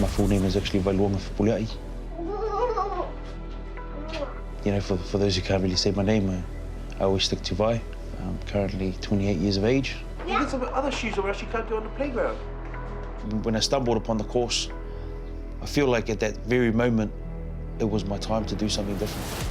My full name is actually Vailuonga Puleai. You know, for those who can't really say my name, I always stick to Vai. I'm currently 28 years of age. You get some other shoes on else you can't do on the playground. When I stumbled upon the course, I feel like at that very moment, it was my time to do something different.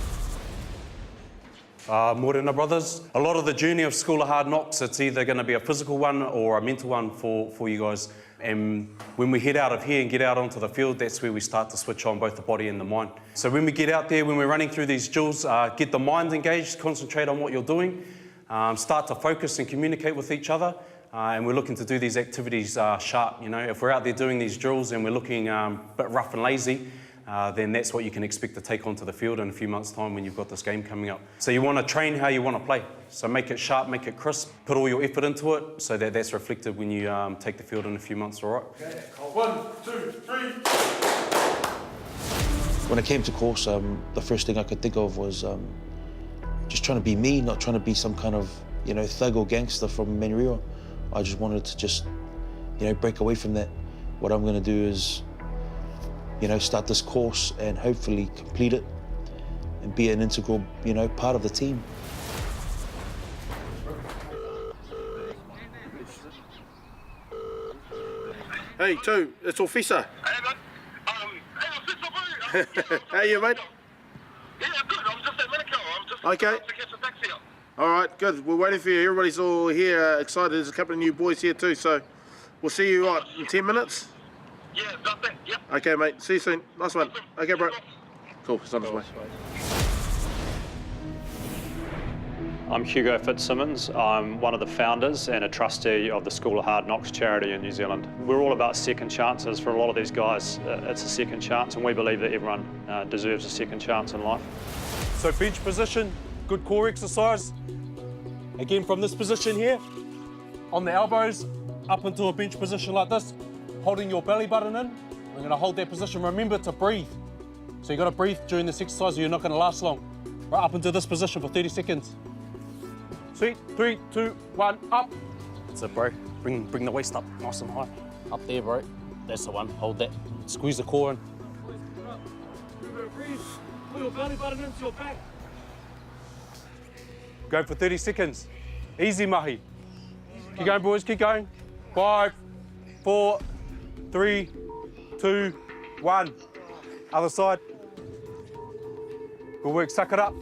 Morena brothers, a lot of the journey of School of Hard Knocks, it's either going to be a physical one or a mental one for you guys. And when we head out of here and get out onto the field, that's where we start to switch on both the body and the mind. So when we get out there, when we're running through these drills, get the mind engaged, concentrate on what you're doing, start to focus and communicate with each other. And we're looking to do these activities sharp. You know, if we're out there doing these drills and we're looking a bit rough and lazy, then that's what you can expect to take onto the field in a few months' time when you've got this game coming up. So you want to train how you want to play. So make it sharp, make it crisp, put all your effort into it so that that's reflected when you take the field in a few months, all right? Okay. 1, 2, 3. When I came to course, the first thing I could think of was just trying to be me, not trying to be some kind of, you know, thug or gangster from Manurewa. I just wanted to just, you know, break away from that. What I'm going to do is, you know, start this course and hopefully complete it and be an integral, you know, part of the team. Hey, Two, it's Officer. Hey, man. Hey, Officer, bro. How are you, mate? Yeah, good. I'm just at Manukau. I'm just Okay. about to catch a taxi up. All right, good. We're waiting for you. Everybody's all here, excited. There's a couple of new boys here too, so we'll see you, what, in 10 minutes? Yeah, that's it. Yep. Okay, mate. See you soon. Nice one. Okay, bro. Cool. It's on his way. I'm Hugo Fitzsimmons. I'm one of the founders and a trustee of the School of Hard Knocks charity in New Zealand. We're all about second chances. For a lot of these guys, it's a second chance, and we believe that everyone deserves a second chance in life. So bench position, good core exercise. Again, from this position here, on the elbows, up into a bench position like this, holding your belly button in. We're going to hold that position. Remember to breathe. So you've got to breathe during this exercise or you're not going to last long. Right up into this position for 30 seconds. Sweet. 3, 2, 1, up. That's it, bro. Bring the waist up nice and high. Up there, bro. That's the one. Hold that. Squeeze the core in. Breathe. Pull your belly button into your back. Go for 30 seconds. Easy, mahi. Keep going, boys. Keep going. 5, 4, 3, 2, 1. Other side. Good work. Suck it up.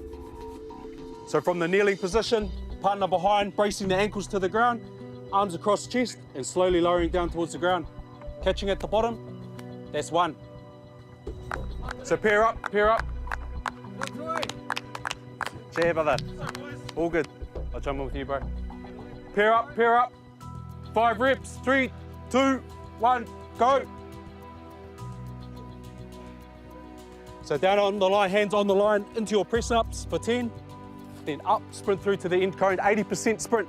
So from the kneeling position, partner behind, bracing the ankles to the ground, arms across chest, and slowly lowering down towards the ground. Catching at the bottom, that's 1. So pair up, pair up. Cheer, brother. All good. I'll jump in with you, bro. Pair up, pair up. 5 reps, 3, 2, 1, go. So down on the line, hands on the line, into your press-ups for 10. Then up, sprint through to the end cone, 80% sprint.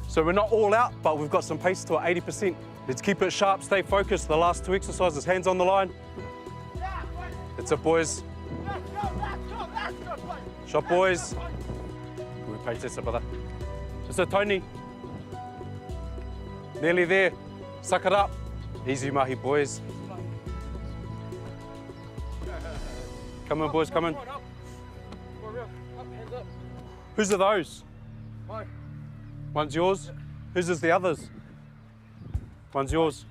So we're not all out, but we've got some pace to it, 80%. Let's keep it sharp, stay focused. The last 2 exercises, hands on the line. That's it, boys. Shot, boys. Good pace, that's it, brother. That's it, Tony. Nearly there. Suck it up. Easy, mahi, boys. Come on, boys, come on. Whose are those? Mine. One's yours. Whose is the others? One's yours.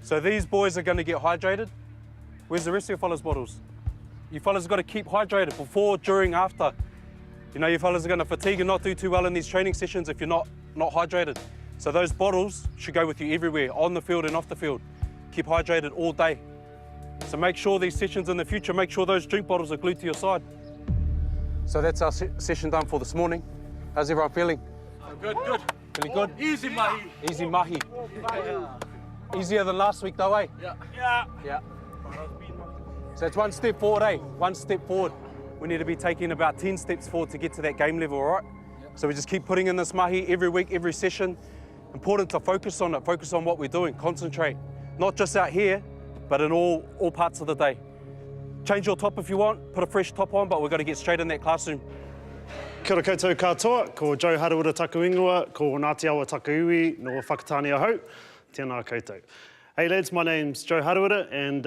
So these boys are going to get hydrated. Where's the rest of your fellas' bottles? You fellas have got to keep hydrated before, during, after. You know, you fellas are going to fatigue and not do too well in these training sessions if you're not hydrated. So those bottles should go with you everywhere, on the field and off the field. Keep hydrated all day. So make sure these sessions in the future, make sure those drink bottles are glued to your side. So that's our session done for this morning. How's everyone feeling? Good, good. Feeling good? Easy, mahi. Easy mahi. Easier than last week though, eh? Yeah. Yeah. So it's 1 step forward, eh? 1 step forward. We need to be taking about 10 steps forward to get to that game level, all right? So we just keep putting in this mahi every week, every session. Important to focus on it, focus on what we're doing, concentrate. Not just out here, but in all parts of the day. Change your top if you want, put a fresh top on, but we've got to get straight in that classroom. Kia ora koutou katoa, ko Joe Harawira taku ingoa, ko Ngāti Awa taku iwi, no Whakatane ahau, tēnā koutou. Hey lads, my name's Joe Harawira and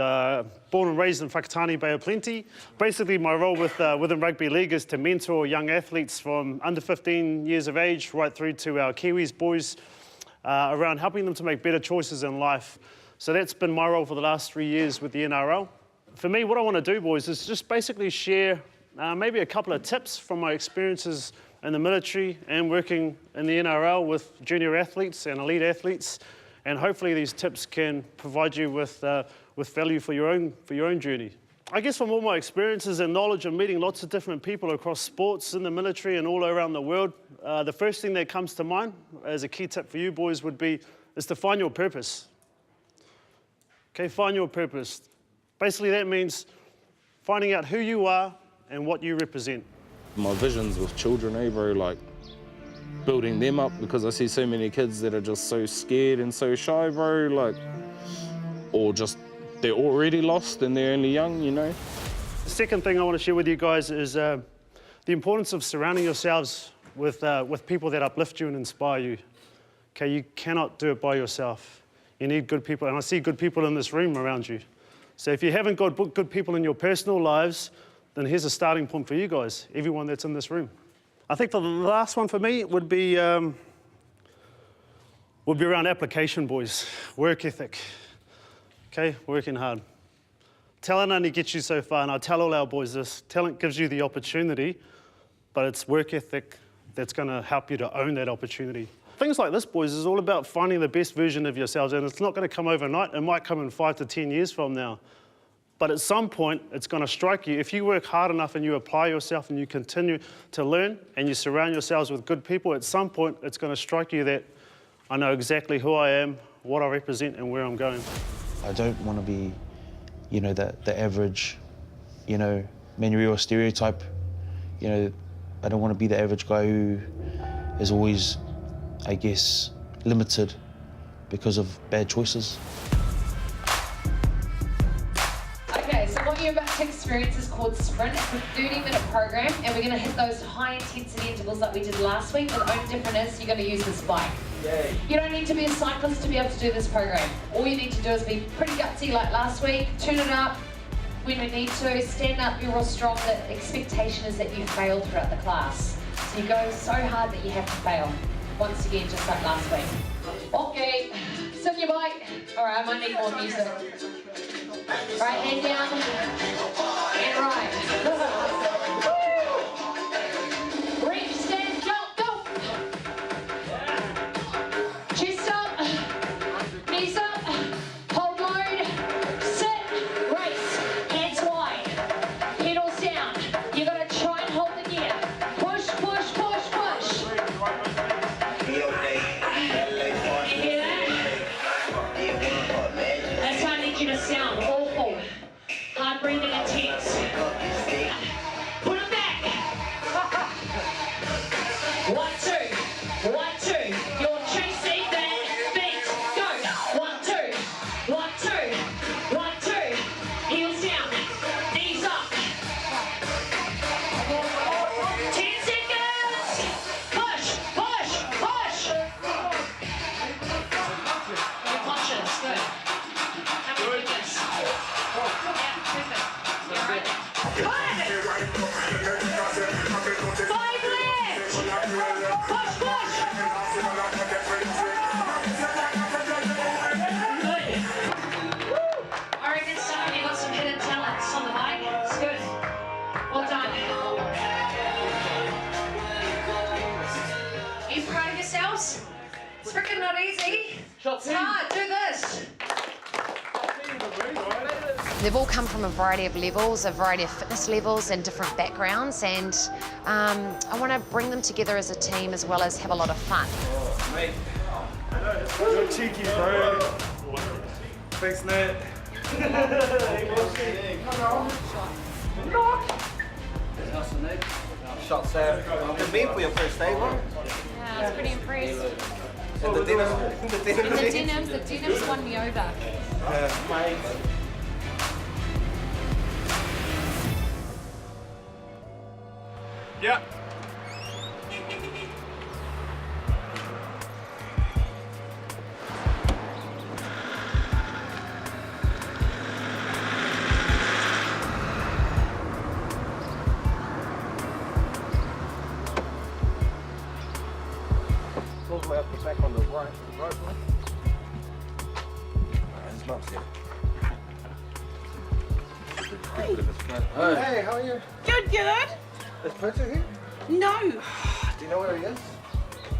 born and raised in Whakatane Bay of Plenty. Basically my role within Rugby League is to mentor young athletes from under 15 years of age right through to our Kiwis boys around helping them to make better choices in life. So that's been my role for the last 3 years with the NRL. For me, what I want to do, boys, is just basically share maybe a couple of tips from my experiences in the military and working in the NRL with junior athletes and elite athletes. And hopefully these tips can provide you with value for your own journey. I guess from all my experiences and knowledge of meeting lots of different people across sports, in the military and all around the world, the first thing that comes to mind as a key tip for you boys would be is to find your purpose. Okay, find your purpose. Basically that means finding out who you are and what you represent. My visions with children, bro, like building them up, because I see so many kids that are just so scared and so shy, bro, like, or just they're already lost and they're only young, you know. The second thing I want to share with you guys is the importance of surrounding yourselves with people that uplift you and inspire you. Okay, you cannot do it by yourself. You need good people, and I see good people in this room around you. So if you haven't got good people in your personal lives, then here's a starting point for you guys, everyone that's in this room. I think the last one for me would be around application, boys, work ethic. Okay, working hard. Talent only gets you so far, and I tell all our boys this, talent gives you the opportunity, but it's work ethic that's gonna help you to own that opportunity. Things like this, boys, is all about finding the best version of yourselves, and it's not gonna come overnight, it might come in 5 to 10 years from now. But at some point, it's gonna strike you. If you work hard enough and you apply yourself and you continue to learn and you surround yourselves with good people, at some point, it's gonna strike you that I know exactly who I am, what I represent, and where I'm going. I don't want to be, you know, the average, you know, Manurewa stereotype. You know, I don't want to be the average guy who is always, I guess, limited because of bad choices. Okay, so what you're about to experience is called Sprint. It's a 30-minute program, and we're going to hit those high-intensity intervals like we did last week, but the only difference is you're going to use this bike. Yay. You don't need to be a cyclist to be able to do this program. All you need to do is be pretty gutsy like last week, tune it up when we need to, stand up, you're real strong. The expectation is that you fail throughout the class. So you go so hard that you have to fail. Once again, just like last week. Okay, sit on your bike. All right, I might need more music. Right hand down, and right. Reach, stand, jump, go. Chest up, knees up, hold load, sit, race, hands wide, pedals down. You're gonna try and hold the gear. Push, push, push, push. You hear that? That's how I need you to sound. Awful. Hard breathing, intense. Put it back. 1, 2. 1, 2. You're chasing that beat. Go. 1, 2. 1, 2. 1, 2. Heels down. Knees up. 10 seconds. Push, push, push. You're conscious. Good. How many seconds? Yeah, perfect. You're right. Good. 5 left. Push, push. Good. I reckon some of you got some hidden talents on the bike. It's good. Well done. Are you proud of yourselves? It's freaking not easy. It's hard. Do this. They've all come from a variety of levels, a variety of fitness levels and different backgrounds, and I want to bring them together as a team as well as have a lot of fun. You're cheeky, bro. Thanks, Nat. Shots there. Good meet for your first day, bro. Yeah, I was pretty impressed. And the denim. The denims won me over. Yeah. Hey, how are you? Good, good. Is Printer here? No, Do you know where he is?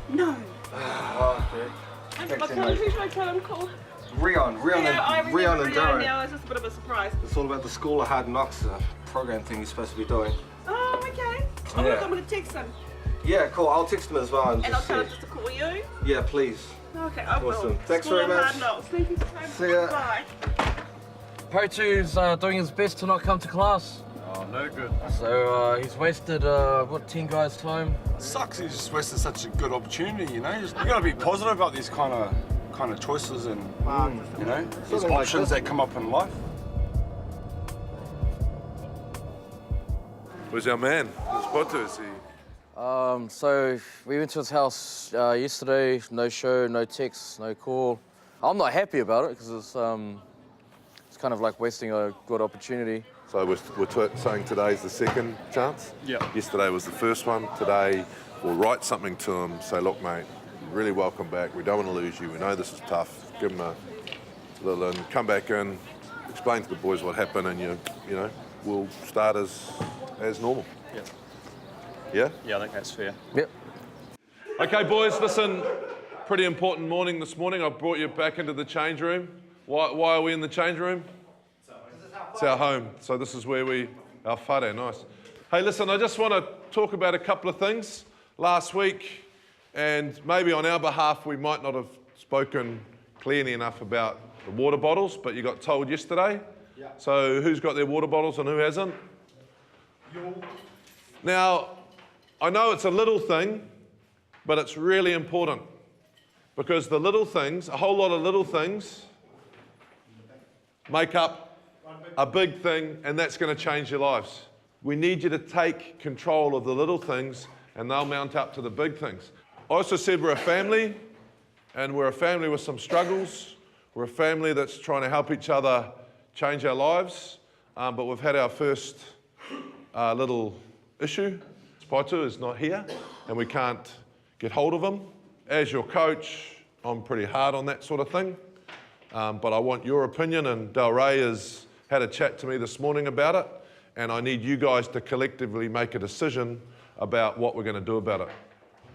no. Oh, okay. Who should I tell him call? Rion and Darren. Now it's just a bit of a surprise. It's all about the School of Hard Knocks program thing he's supposed to be doing. Oh, okay. I'm gonna text him Yeah, cool. I'll text him as well and and I'll just tell see. him just to call you. Yeah, please. Okay, I will. Awesome. Thanks School very of much. Hard Knocks. Thank you so much. See ya. Bye. Potu's doing his best to not come to class. Oh, no good. So he's wasted, 10 guys' time? Sucks he's just wasted such a good opportunity, you know? You gotta be positive about these kind of choices and, you know, these Something like options this. that come up in life. Where's our man? Where's Potu? Is he? So we went to his house yesterday, no show, no text, no call. I'm not happy about it because it's kind of like wasting a good opportunity. So we're saying today's the second chance? Yeah. Yesterday was the first one. Today we'll write something to him, say, look, mate, you're really welcome back. We don't want to lose you. We know this is tough. Give him a little and come back in, explain to the boys what happened, and you know, we'll start as normal. Yeah. Yeah? Yeah, I think that's fair. Yep. Okay, boys, listen, pretty important morning this morning. I've brought you back into the change room. Why are we in the change room? It's our home. So this is where our whare, nice. Hey, listen, I just want to talk about a couple of things. Last week, and maybe on our behalf, we might not have spoken clearly enough about the water bottles, but you got told yesterday. Yeah. So who's got their water bottles and who hasn't? Now, I know it's a little thing, but it's really important because the little things, a whole lot of little things, make up a big thing, and that's going to change your lives. We need you to take control of the little things, and they'll mount up to the big things. I also said we're a family, and we're a family with some struggles. We're a family that's trying to help each other change our lives, but we've had our first little issue. Potu is not here, and we can't get hold of him. As your coach, I'm pretty hard on that sort of thing, but I want your opinion, and Del Rey has had a chat to me this morning about it, and I need you guys to collectively make a decision about what we're going to do about it.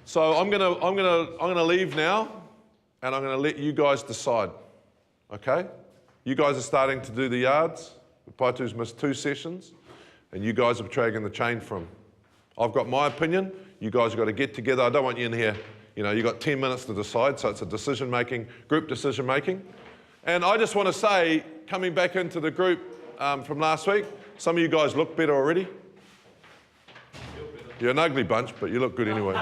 So I'm gonna leave now, and I'm going to let you guys decide. Okay? You guys are starting to do the yards. Potu's missed 2 sessions, and you guys are dragging the chain from. I've got my opinion. You guys have got to get together. I don't want you in here. You know, you've got 10 minutes to decide, so it's a decision-making, group decision-making. And I just want to say, coming back into the group from last week, some of you guys look better already. You're an ugly bunch, but you look good anyway.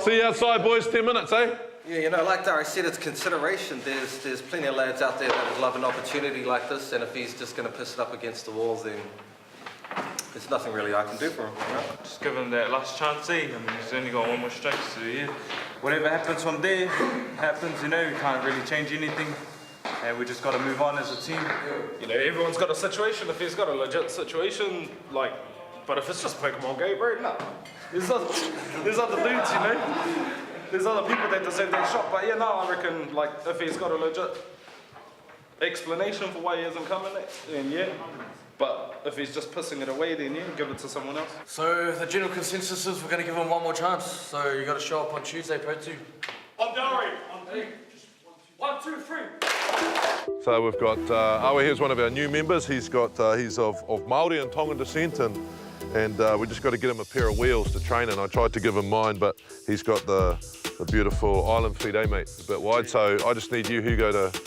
See you outside, boys, 10 minutes, eh? Yeah, you know, like Darry said, it's consideration. There's plenty of lads out there that would love an opportunity like this, and if he's just going to piss it up against the walls, then there's nothing really I can do for him. You know? Just give him that last chance, eh? I mean, he's only got 1 more strike, so yeah. Whatever happens from there, happens, you know, we can't really change anything. And we just got to move on as a team. You know, everyone's got a situation. If he's got a legit situation, like, but if it's just Pokemon Go, bro, no. There's other dudes, you know? There's other people that deserve that shot. But yeah, no, I reckon, like, if he's got a legit explanation for why he hasn't come in, then yeah. But if he's just pissing it away, then yeah, give it to someone else. So the general consensus is we're going to give him 1 more chance. So you got to show up on Tuesday, Potu. I'm Delray. I'm 3. 1, 2, 3. So we've got, here's one of our new members. He's of Māori and Tongan descent, and we just got to get him a pair of wheels to train in. I tried to give him mine, but he's got the beautiful island feet, eh, mate? It's a bit wide, so I just need you, Hugo, to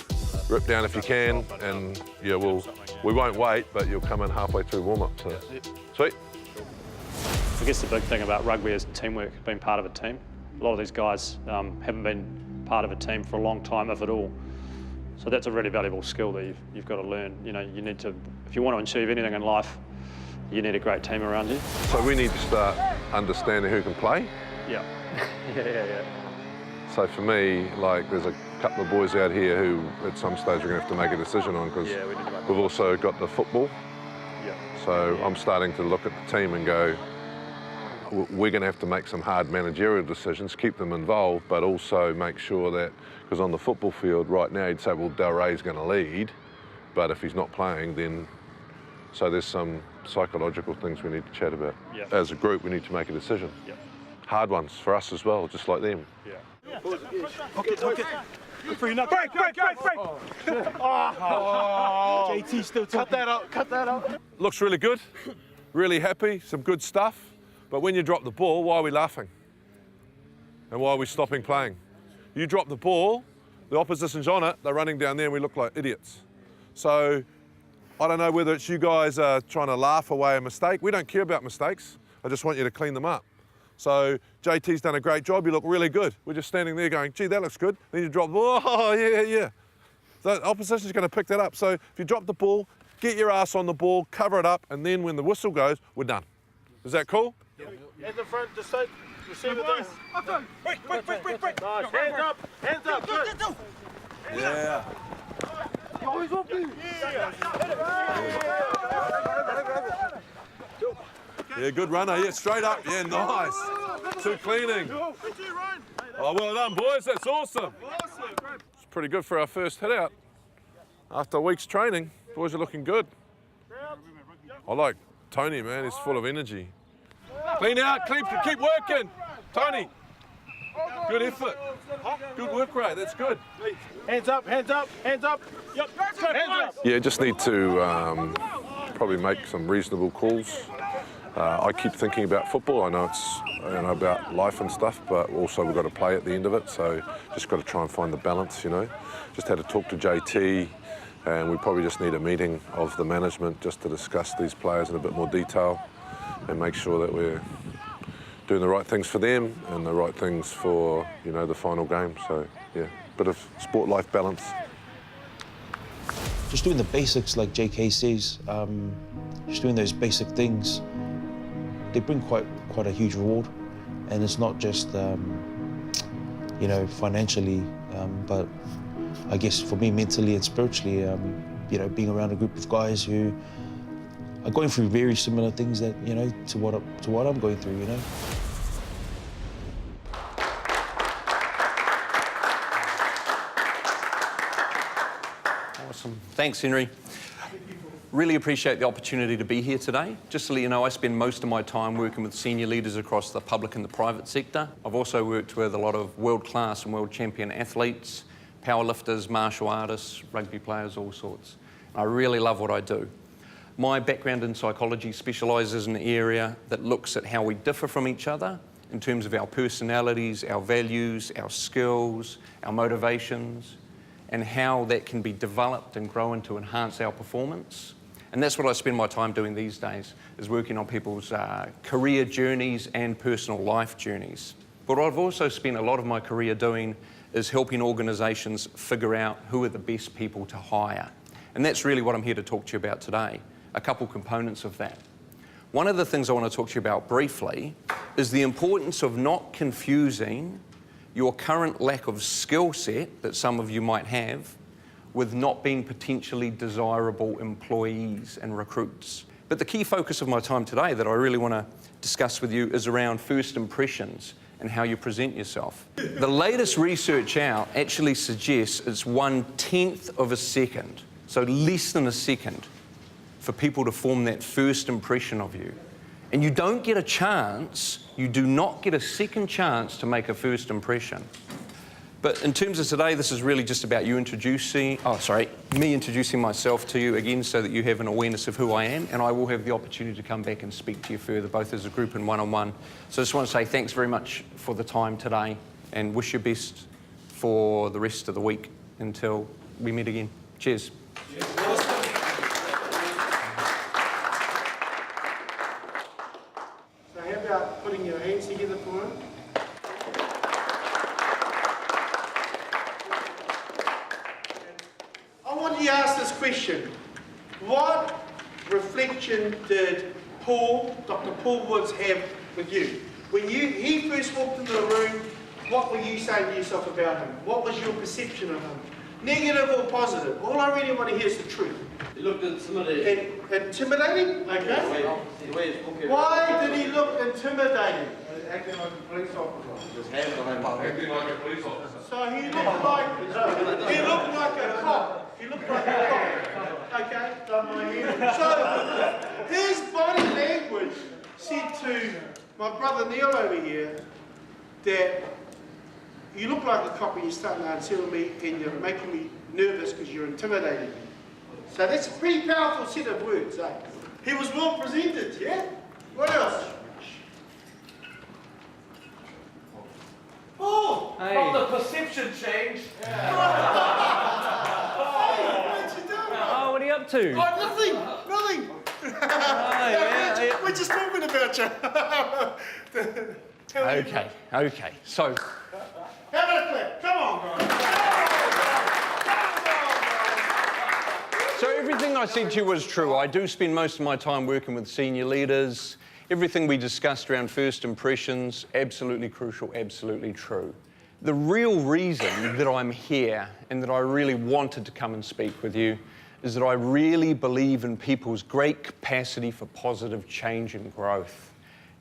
rip down if you can, and yeah, we won't wait, but you'll come in halfway through warm-up, so sweet. I guess the big thing about rugby is teamwork, being part of a team. A lot of these guys haven't been part of a team for a long time, if at all. So that's a really valuable skill that you've got to learn. You know, you need to, if you want to achieve anything in life, you need a great team around you. So we need to start understanding who can play. Yeah. yeah. So for me, like, there's a couple of boys out here who, at some stage, we're going to have to make a decision on, because we've also got the football. Yeah. So I'm starting to look at the team and go, we're going to have to make some hard managerial decisions, keep them involved, but also make sure that, because on the football field right now, you'd say, well, Del Rey's going to lead, but if he's not playing, then So there's some psychological things we need to chat about. Yeah. As a group, we need to make a decision. Yeah. Hard ones for us as well, just like them. Yeah. Okay. Good for you now. Break. JT still cut that out. Looks really good, really happy, some good stuff. But when you drop the ball, why are we laughing? And why are we stopping playing? You drop the ball, the opposition's on it, they're running down there and we look like idiots. So I don't know whether it's you guys are trying to laugh away a mistake. We don't care about mistakes. I just want you to clean them up. So JT's done a great job. You look really good. We're just standing there going, gee, that looks good. Then you drop the ball. Oh, yeah. The opposition's going to pick that up. So if you drop the ball, get your ass on the ball, cover it up, and then when the whistle goes, we're done. Is that cool? In the front, just take, receive it there. Break. Nice. Hands up. Good. Yeah. Yeah, good runner. Yeah, straight up. Yeah, nice. Two cleaning. Oh, well done, boys. That's awesome. It's pretty good for our first hit out. After a week's training, boys are looking good. I like Tony, man. He's full of energy. Clean out. Keep working. Tony. Good effort. Good work rate. That's good. Hands up. Yep. Hands up. Yeah, just need to probably make some reasonable calls. I keep thinking about football. I know it's about life and stuff, but also we've got to play at the end of it. So just got to try and find the balance, Just had to talk to JT, and we probably just need a meeting of the management just to discuss these players in a bit more detail and make sure that we're doing the right things for them and the right things for, the final game. So, yeah, bit of sport-life balance. Just doing the basics like JK says, just doing those basic things, they bring quite a huge reward. And it's not just, financially, but I guess for me, mentally and spiritually, being around a group of guys who are going through very similar things that, to what I'm going through, Awesome. Thanks, Henry. Really appreciate the opportunity to be here today. Just to let you know, I spend most of my time working with senior leaders across the public and the private sector. I've also worked with a lot of world-class and world champion athletes, powerlifters, martial artists, rugby players, all sorts. I really love what I do. My background in psychology specialises in an area that looks at how we differ from each other in terms of our personalities, our values, our skills, our motivations, and how that can be developed and grown to enhance our performance. And that's what I spend my time doing these days, is working on people's career journeys and personal life journeys. But what I've also spent a lot of my career doing is helping organisations figure out who are the best people to hire. And that's really what I'm here to talk to you about today, a couple components of that. One of the things I want to talk to you about briefly is the importance of not confusing your current lack of skill set that some of you might have with not being potentially desirable employees and recruits. But the key focus of my time today that I really want to discuss with you is around first impressions and how you present yourself. The latest research out actually suggests it's 1/10 of a second, so less than a second, for people to form that first impression of you. And you don't get a chance, you do not get a second chance to make a first impression. But in terms of today, this is really just about me introducing myself to you again so that you have an awareness of who I am, and I will have the opportunity to come back and speak to you further, both as a group and one-on-one. So I just want to say thanks very much for the time today and wish you best for the rest of the week until we meet again. Cheers. So how about putting your hands together for him? I want you to ask this question. What reflection did Dr. Paul Woods have with you? When he first walked into the room, what were you saying to yourself about him? What was your perception of him? Negative or positive? All I really want to hear is the truth. He looked intimidating. Intimidating? Okay. Why did he look intimidating? Acting like a police officer. His hands behind his back. Acting like a police officer. So he looked like a cop. He looked like a cop. Okay, done my head. his body language said to my brother Neil over here that you look like a cop and you're starting to unsettle me and you're making me nervous because you're intimidating me. So that's a pretty powerful set of words, eh? He was well presented, yeah? What else? Oh! From the perception change. Hey, what you doing? Oh, what are you up to? Oh, nothing! We're just talking about you. Okay. So, Have a clip. Come on, guys. So everything I said to you was true. I do spend most of my time working with senior leaders. Everything we discussed around first impressions, absolutely crucial, absolutely true. The real reason that I'm here and that I really wanted to come and speak with you is that I really believe in people's great capacity for positive change and growth.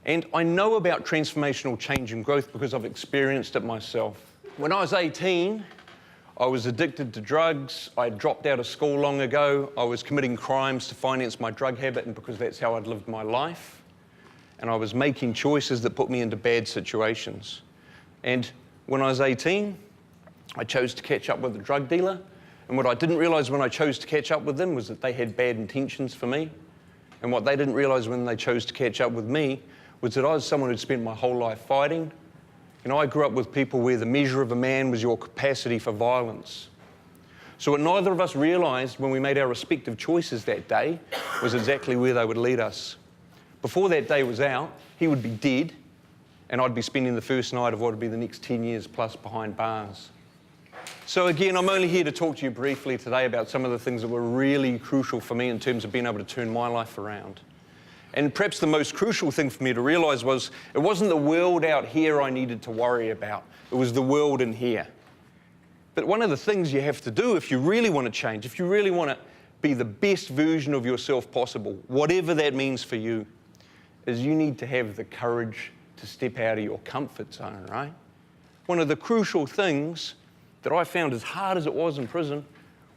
And I know about transformational change and growth because I've experienced it myself. When I was 18, I was addicted to drugs. I had dropped out of school long ago. I was committing crimes to finance my drug habit and because that's how I'd lived my life. And I was making choices that put me into bad situations. And when I was 18, I chose to catch up with a drug dealer. And what I didn't realise when I chose to catch up with them was that they had bad intentions for me. And what they didn't realise when they chose to catch up with me was that I was someone who'd spent my whole life fighting. You know, I grew up with people where the measure of a man was your capacity for violence. So what neither of us realised when we made our respective choices that day was exactly where they would lead us. Before that day was out, he would be dead, and I'd be spending the first night of what would be the next 10 years plus behind bars. So again, I'm only here to talk to you briefly today about some of the things that were really crucial for me in terms of being able to turn my life around. And perhaps the most crucial thing for me to realise was it wasn't the world out here I needed to worry about. It was the world in here. But one of the things you have to do if you really want to change, if you really want to be the best version of yourself possible, whatever that means for you, is you need to have the courage to step out of your comfort zone, right? One of the crucial things that I found, as hard as it was in prison,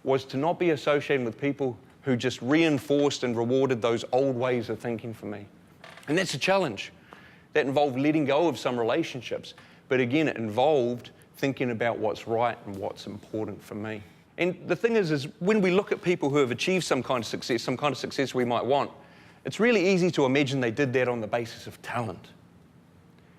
was to not be associated with people who just reinforced and rewarded those old ways of thinking for me. And that's a challenge. That involved letting go of some relationships. But again, it involved thinking about what's right and what's important for me. And the thing is when we look at people who have achieved some kind of success we might want, it's really easy to imagine they did that on the basis of talent.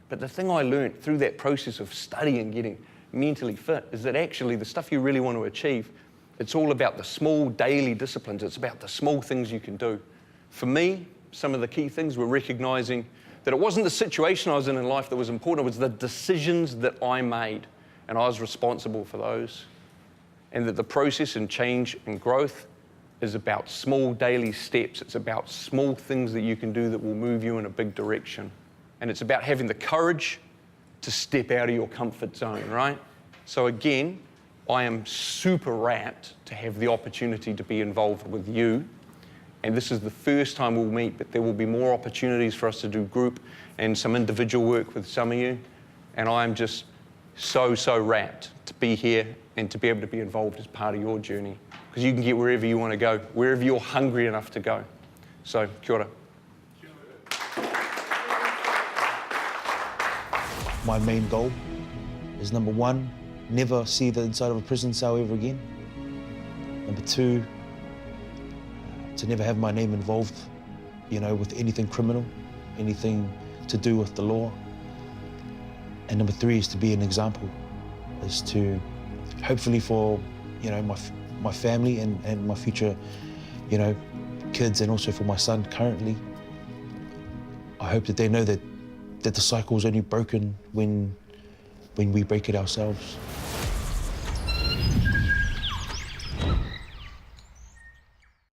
But the thing I learned through that process of studying, getting mentally fit, is that actually the stuff you really want to achieve, it's all about the small daily disciplines. It's about the small things you can do. For me, some of the key things were recognising that it wasn't the situation I was in life that was important, it was the decisions that I made, and I was responsible for those. And that the process and change and growth is about small daily steps. It's about small things that you can do that will move you in a big direction. And it's about having the courage to step out of your comfort zone, right? So again, I am super rapt to have the opportunity to be involved with you. And this is the first time we'll meet, but there will be more opportunities for us to do group and some individual work with some of you. And I'm just so rapt to be here and to be able to be involved as part of your journey. Because you can get wherever you want to go, wherever you're hungry enough to go. So, kia ora. My main goal is number one, never see the inside of a prison cell ever again. Number two, to never have my name involved, with anything criminal, anything to do with the law. And number three is to be an example, is to hopefully for, my family and my future, kids, and also for my son currently, I hope that they know that the cycle is only broken when we break it ourselves.